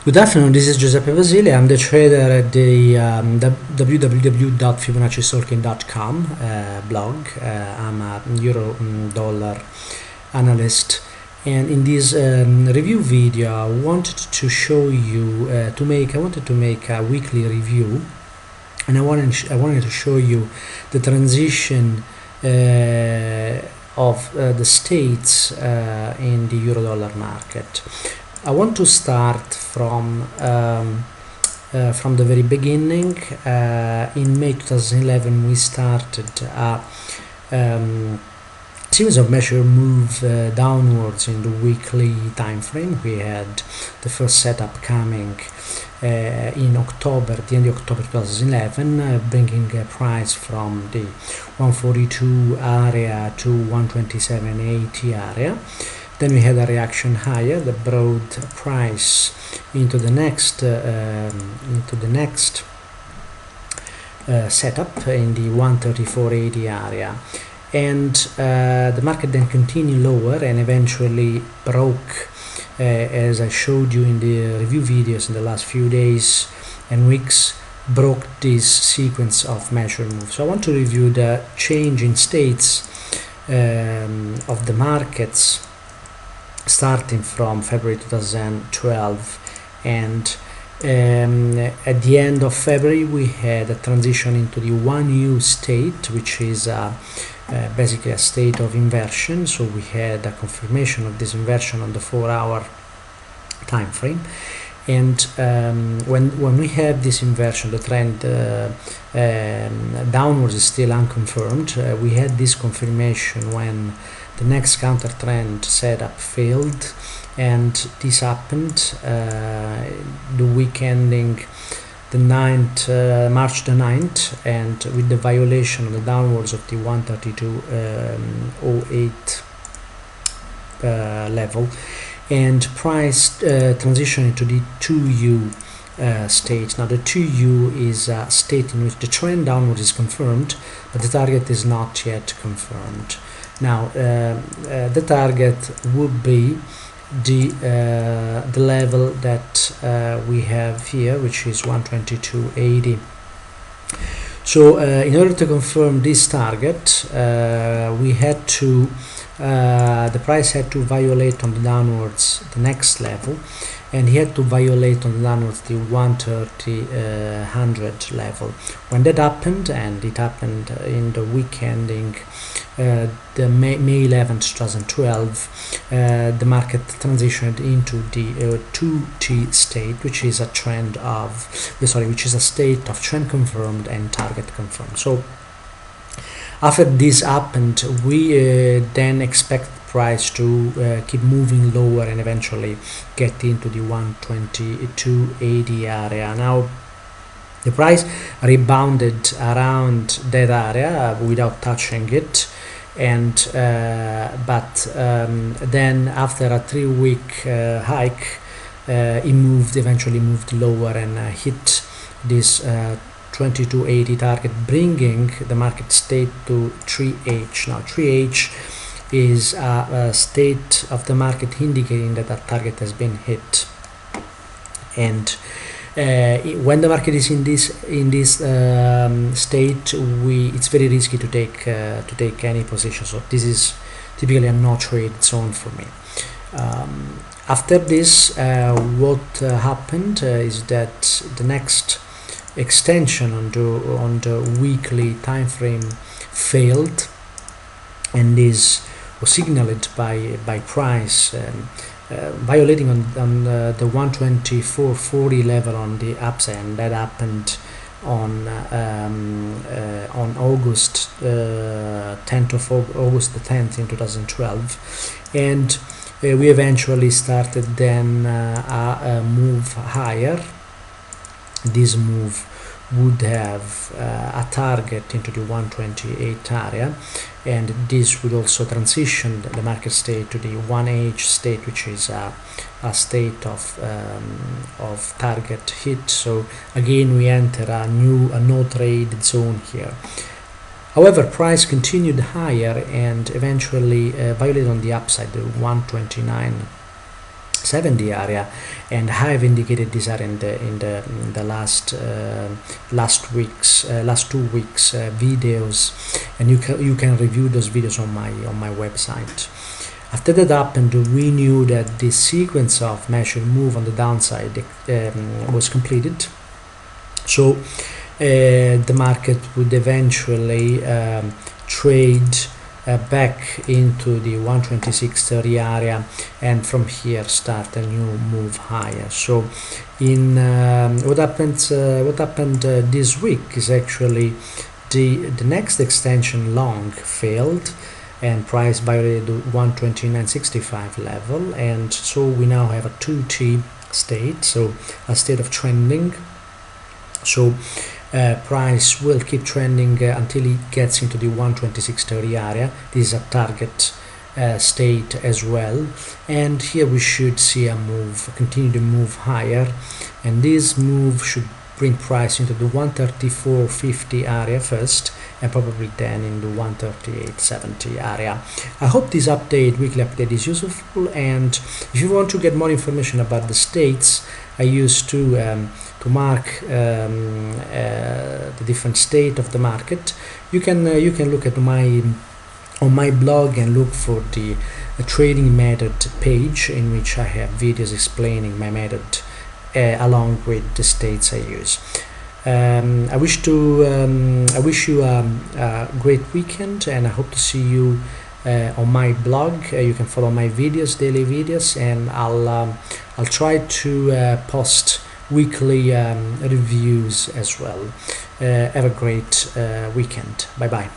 Good afternoon, this is Giuseppe Basile. I'm the trader at the www.fibonaccistalking.com blog. I'm a euro dollar analyst, and in this review video I wanted to show you I wanted to make a weekly review, and I wanted to show you the transition of the states in the euro dollar market. I want to start from the very beginning. In May 2011 we started a series of measure move downwards in the weekly time frame. We had the first setup coming in October, at the end of October 2011, bringing a price from the 142 area to 127.80 area. Then we had a reaction higher that brought price into the next setup in the 134.80 area, and the market then continued lower and eventually broke, as I showed you in the review videos in the last few days and weeks, broke this sequence of measure moves. So I want to review the change in states of the markets starting from February 2012, and at the end of February we had a transition into the 1U state, which is basically a state of inversion. So we had a confirmation of this inversion on the 4-hour time frame, and when we have this inversion, the trend downwards is still unconfirmed. We had this confirmation when the next counter trend setup failed, and this happened the week ending the 9th, March the 9th, and with the violation of the downwards of the 132.08 level, and price transitioning to the 2U state. Now the 2U is a state in which the trend downward is confirmed, but the target is not yet confirmed. Now the target would be the level that we have here, which is 122.80. So in order to confirm this target, we had to the price had to violate on the downwards the next level, and he had to violate on the downwards the 130.100 level. When that happened, and it happened in the week ending the May 11, 2012, the market transitioned into the 2T state, which is a trend of which is a state of trend confirmed and target confirmed. So after this happened, we then expect price to keep moving lower and eventually get into the 122.80 area. Now the price rebounded around that area without touching it, and then after a 3-week hike, it eventually moved lower and hit this 22.80 target, bringing the market state to 3H. Now 3H is a state of the market indicating that that target has been hit, and when the market is in this state, it's very risky to take any position. So this is typically a no trade zone for me. After this, what happened is that the next extension on the weekly time frame failed, and this was signaled by price violating on the 124.40 level on the upside, and that happened on August 10th of August the 10th in 2012, and we eventually started then a move higher. This move would have a target into the 128 area, and this would also transition the market state to the 1H state, which is a state of target hit. So again we enter a no trade zone here. However, price continued higher and eventually violated on the upside the 129 70 area, and I've indicated this area in the last 2 weeks videos, and you can review those videos on my website. After that happened, we knew that this sequence of measure move on the downside was completed, so the market would eventually trade back into the 126.30 area, and from here start a new move higher. So in what happened this week is actually the next extension long failed and priced by the 129.65 level, and so we now have a 2T state, so a state of trending. So price will keep trending until it gets into the 126.30 area. This is a target state as well, and here we should see a move, continue to move higher, and this move should bring price into the 134.50 area first, and probably then in the 138.70 area. I hope this weekly update is useful, and if you want to get more information about the states I used to mark the different state of the market, you can look at on my blog and look for the trading method page, in which I have videos explaining my method along with the states I use. I wish you a great weekend, and I hope to see you on my blog. You can follow my videos, daily videos, and I'll try to post weekly reviews as well. Have a great weekend. Bye bye.